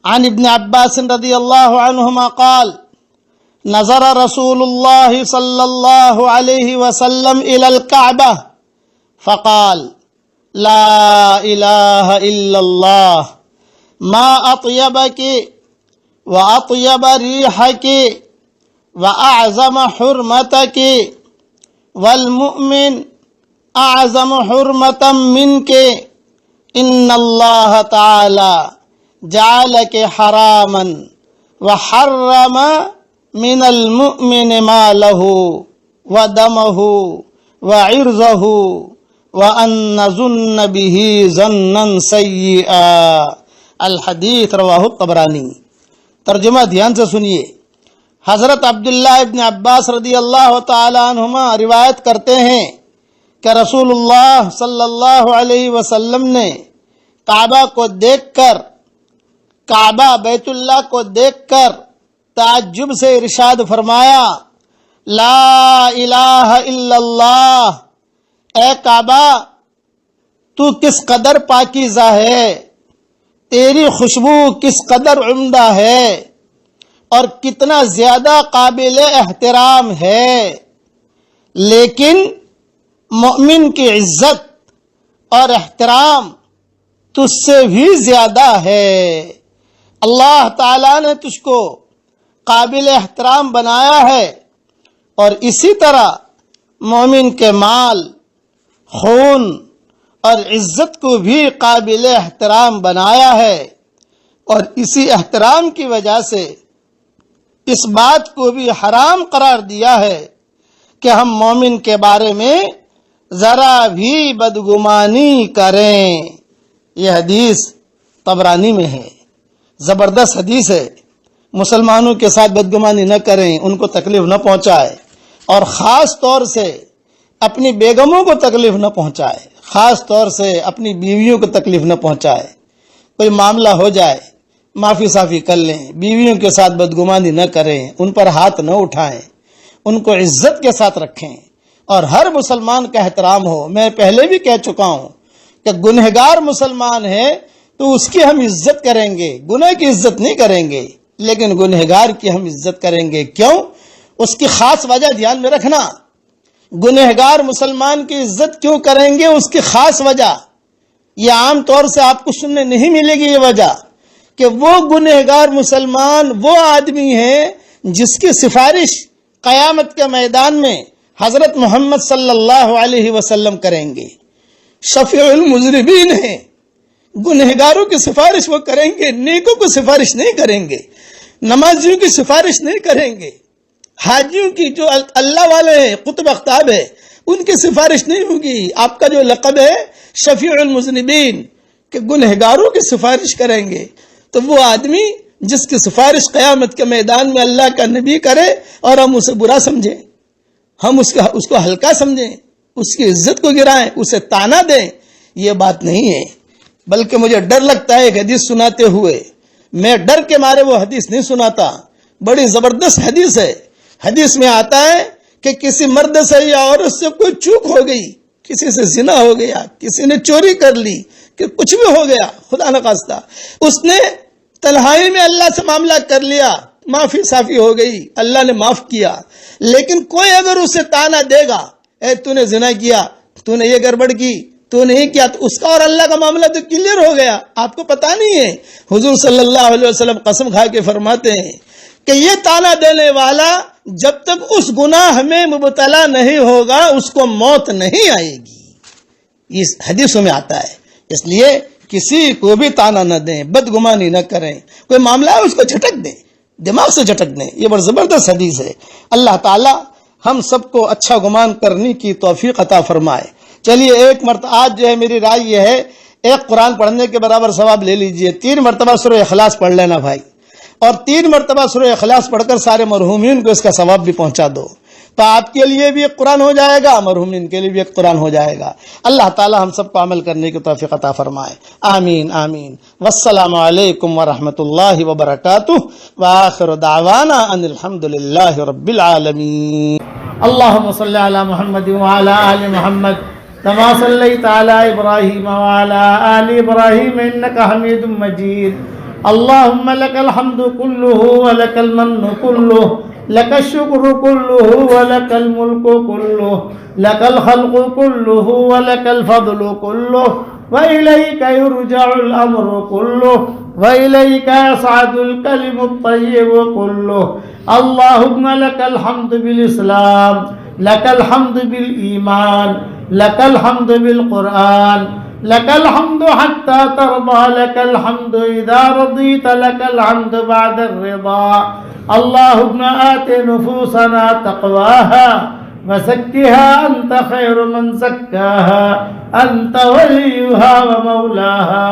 عن ابن عباس رضی اللہ عنہما قال نظر رسول اللہ صلی اللہ علیہ وسلم الى الكعبہ فقال لا الہ الا اللہ ما اطیبک واطیب ریحک واعظم حرمتک والمؤمن اعظم حرمتا منک ان اللہ تعالی جعلک حراما وحرم من المؤمن ماله ودمه وعرضه وأن نظن به ظنا سيئا الحدیث رواہ الطبرانی۔ ترجمہ دھیان سے سنیے۔ حضرت عبداللہ ابن عباس رضی اللہ تعالی عنہما روایت کرتے ہیں کہ رسول اللہ صلی اللہ علیہ وسلم نے کعبہ کو دیکھ کر، کعبہ بیت اللہ کو دیکھ کر تعجب سے ارشاد فرمایا، لا الہ الا اللہ، اے کعبہ تو کس قدر پاکیزہ ہے، تیری خوشبو کس قدر عمدہ ہے اور کتنا زیادہ قابل احترام ہے، لیکن مومن کی عزت اور احترام تجھ سے بھی زیادہ ہے۔ اللہ تعالیٰ نے تجھ کو قابل احترام بنایا ہے اور اسی طرح مومن کے مال، خون اور عزت کو بھی قابل احترام بنایا ہے، اور اسی احترام کی وجہ سے اس بات کو بھی حرام قرار دیا ہے کہ ہم مومن کے بارے میں ذرا بھی بدگمانی کریں۔ یہ حدیث طبرانی میں ہے، زبردست حدیث ہے۔ مسلمانوں کے ساتھ بدگمانی نہ کریں، ان کو تکلیف نہ پہنچائے، اور خاص طور سے اپنی بیگموں کو تکلیف نہ پہنچائے، خاص طور سے اپنی بیویوں کو تکلیف نہ پہنچائے۔ کوئی معاملہ ہو جائے معافی صافی کر لیں، بیویوں کے ساتھ بدگمانی نہ کریں، ان پر ہاتھ نہ اٹھائیں، ان کو عزت کے ساتھ رکھیں، اور ہر مسلمان کا احترام ہو۔ میں پہلے بھی کہہ چکا ہوں کہ گنہگار مسلمان ہے تو اس کی ہم عزت کریں گے، گناہ کی عزت نہیں کریں گے، لیکن گنہگار کی ہم عزت کریں گے۔ کیوں؟ اس کی خاص وجہ دھیان میں رکھنا۔ گنہگار مسلمان کی عزت کیوں کریں گے؟ اس کی خاص وجہ یہ عام طور سے آپ کو سننے نہیں ملے گی، یہ وجہ کہ وہ گنہگار مسلمان وہ آدمی ہے جس کی سفارش قیامت کے میدان میں حضرت محمد صلی اللہ علیہ وسلم کریں گے۔ شفیع المذنبین ہیں، گنہگاروں کی سفارش وہ کریں گے، نیکوں کو سفارش نہیں کریں گے، نمازیوں کی سفارش نہیں کریں گے، حاجیوں کی جو اللہ والے ہیں، قطب اقطاب ہے، ان کی سفارش نہیں ہوگی۔ آپ کا جو لقب ہے شفیع المذنبین، کہ گنہگاروں کی سفارش کریں گے، تو وہ آدمی جس کی سفارش قیامت کے میدان میں اللہ کا نبی کرے اور ہم اسے برا سمجھیں، ہم اس کو ہلکا سمجھیں، اس کی عزت کو گرائیں، اسے تانا دیں، یہ بات نہیں ہے۔ بلکہ مجھے ڈر لگتا ہے ایک حدیث سناتے ہوئے، میں ڈر کے مارے وہ حدیث نہیں سناتا، بڑی زبردست حدیث ہے۔ حدیث میں آتا ہے کہ کسی مرد سے یا عورت سے کوئی چوک ہو گئی، کسی سے زنا ہو گیا، کسی نے چوری کر لی، کہ کچھ بھی ہو گیا خدا نخواستہ، اس نے تنہائی میں اللہ سے معاملہ کر لیا، معافی صافی ہو گئی، اللہ نے معاف کیا، لیکن کوئی اگر اسے تانا دے گا، اے تو نے زنا کیا، تو نے یہ گڑبڑ کی، تو نہیں کیا، تو اس کا اور اللہ کا معاملہ تو کلیئر ہو گیا۔ آپ کو پتا نہیں ہے، حضور صلی اللہ علیہ وسلم قسم کھا کے فرماتے ہیں کہ یہ تانا دینے والا جب تک اس گناہ میں مبتلا نہیں ہوگا اس کو موت نہیں آئے گی۔ اس حدیثوں میں آتا ہے، اس لیے کسی کو بھی تانا نہ دیں، بدگمانی نہ کریں، کوئی معاملہ ہے اس کو جھٹک دیں، دماغ سے جھٹک دیں۔ یہ بڑا زبردست حدیث ہے۔ اللہ تعالی ہم سب کو اچھا گمان کرنے کی توفیق عطا فرمائے۔ چلیے ایک مرتبہ آج جو ہے میری رائے یہ ہے، ایک قرآن پڑھنے کے برابر ثواب لے لیجئے، 3 مرتبہ سورہ اخلاص پڑھ لینا بھائی، اور 3 مرتبہ سورہ اخلاص پڑھ کر سارے مرحومین کو اس کا ثواب بھی پہنچا دو، تو آپ کے لیے بھی ایک قرآن ہو جائے گا، مرحومین کے لیے بھی ایک قرآن ہو جائے گا۔ اللہ تعالی ہم سب کو عمل کرنے کی توفیق عطا فرمائے، آمین آمین۔ والسلام علیکم ورحمۃ اللہ وبرکاتہ، وآخر دعوانا ان الحمد للہ رب العالمین۔ اللہم صلی علی محمد وعلی آل محمد كما صليت على إبراهيم وعلى آل إبراهيم إنك حميد مجيد اللهم لك الحمد كله ولك المن كله لك الشكر كله ولك الملك كله لك الخلق كله ولك الفضل كله وإليك يرجع الأمر كله وإليك يصعد الكلم الطيب كله. اللهم لك الحمد بالإسلام لك الحمد بالإيمان لك الحمد بالقرآن لك الحمد حتى ترضى لك الحمد إذا رضيت لك الحمد بعد الرضا. اللهم آت نفوسنا تقواها وزكها أنت خير من زكاها أنت وليها ومولاها.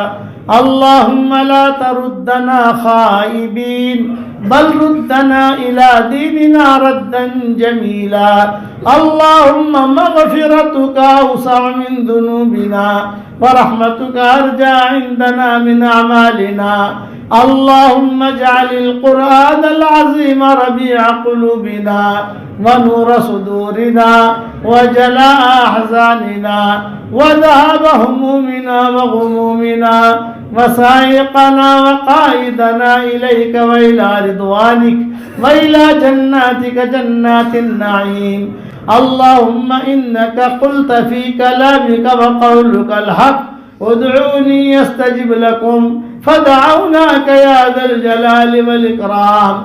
اللهم لا تردنا خائبين بل ردنا إلى ديننا ردا جميلا. اللهم مغفرتك أوسع من ذنوبنا ورحمتك أرجى عندنا من أعمالنا. اللهم اجعل القرآن العظيم ربيع قلوبنا ونور صدورنا وجلاء أحزاننا وذهاب همومنا وغمومنا وسائقنا وقائدنا إليك وإلى رضوانك وإلى جناتك جنات النعيم. اللهم إنك قلت في كلامك وقولك الحق ادعوني يستجب لكم فدعوناك يا ذا الجلال والإكرام.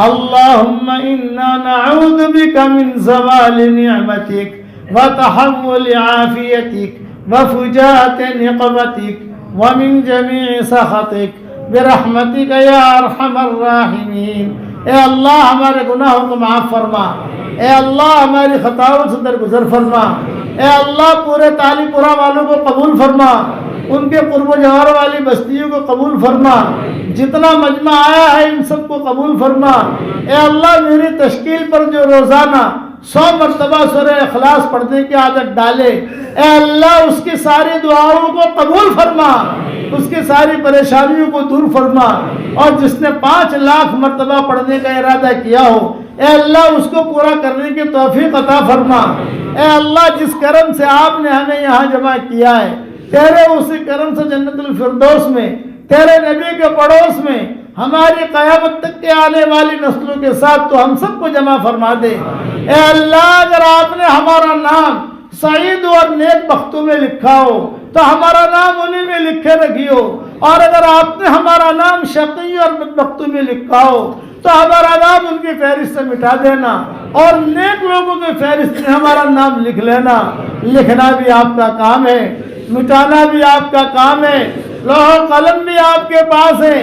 اللهم إنا نعوذ بك من زوال نعمتك وتحول عافيتك وفجاءة نقمتك ومن جميع سخطك برحمتك یا ارحم الراحمین. اے اللہ ہمارے گناہوں کو معاف فرما. اے اللہ ہماری خطاؤں سے درگزر فرما. اے اللہ پورے تالی پورا والوں کو قبول فرما. ان کے قرب و جوار والی بستیوں کو قبول فرما. جتنا مجمع آیا ہے ان سب کو قبول فرما. اے اللہ میری تشکیل پر جو روزانہ 100 مرتبہ سورہ اخلاص پڑھنے کی عادت ڈالے, اے اللہ اس کی ساری دعاؤں کو قبول فرما, اس کی ساری پریشانیوں کو دور فرما. اور جس نے 5 لاکھ مرتبہ پڑھنے کا ارادہ کیا ہو, اے اللہ اس کو پورا کرنے کی توفیق عطا فرما. اے اللہ جس کرم سے آپ نے ہمیں یہاں جمع کیا ہے, تیرے اسی کرم سے جنت الفردوس میں تیرے نبی کے پڑوس میں ہماری قیامت تک کے آنے والی نسلوں کے ساتھ تو ہم سب کو جمع فرما دے. اے اللہ اگر آپ نے ہمارا نام سعید اور نیک بختوں میں لکھا ہو تو ہمارا نام انہیں میں لکھے رکھیو, اور اگر آپ نے ہمارا نام شقی اور بدبختوں میں لکھا ہو تو ہمارا نام ان کی فہرست سے مٹا دینا, اور نیک لوگوں کی فہرست میں ہمارا نام لکھ لینا. لکھنا بھی آپ کا کام ہے, مٹانا بھی آپ کا کام ہے, لوح و قلم بھی آپ کے پاس ہے.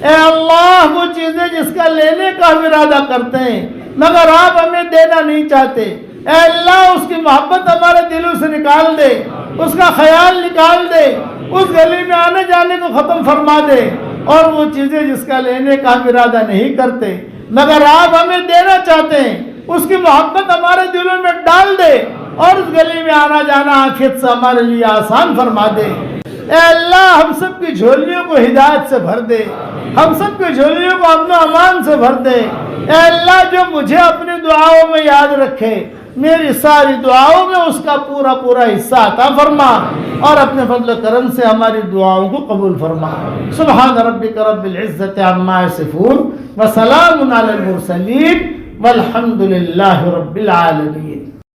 اے اللہ وہ چیزیں جس کا لینے کا ہم ارادہ کرتے ہیں مگر آپ ہمیں دینا نہیں چاہتے, اے اللہ اس کی محبت ہمارے دلوں سے نکال دے, اس کا خیال نکال دے, اس گلی میں آنے جانے کو ختم فرما دے. اور وہ چیزیں جس کا لینے کا ہم ارادہ نہیں کرتے مگر آپ ہمیں دینا چاہتے ہیں, اس کی محبت ہمارے دلوں میں ڈال دے, اور اس گلی میں آنا جانا عافیت سے ہمارے لیے آسان فرما دے. اے اللہ ہم سب کی جھولیوں کو ہدایت سے بھر دے, ہم سب کی جھولیوں کو امن و امان سے بھر دے. اے اللہ جو مجھے اپنی دعاؤں میں یاد رکھے میری ساری دعاؤں میں اس کا پورا پورا حصہ عطا فرما, اور اپنے فضل و کرم سے ہماری دعاؤں کو قبول فرما. سبحان ربک رب العزت عما یصفون وسلام علی المرسلین والحمد للہ رب العالمین.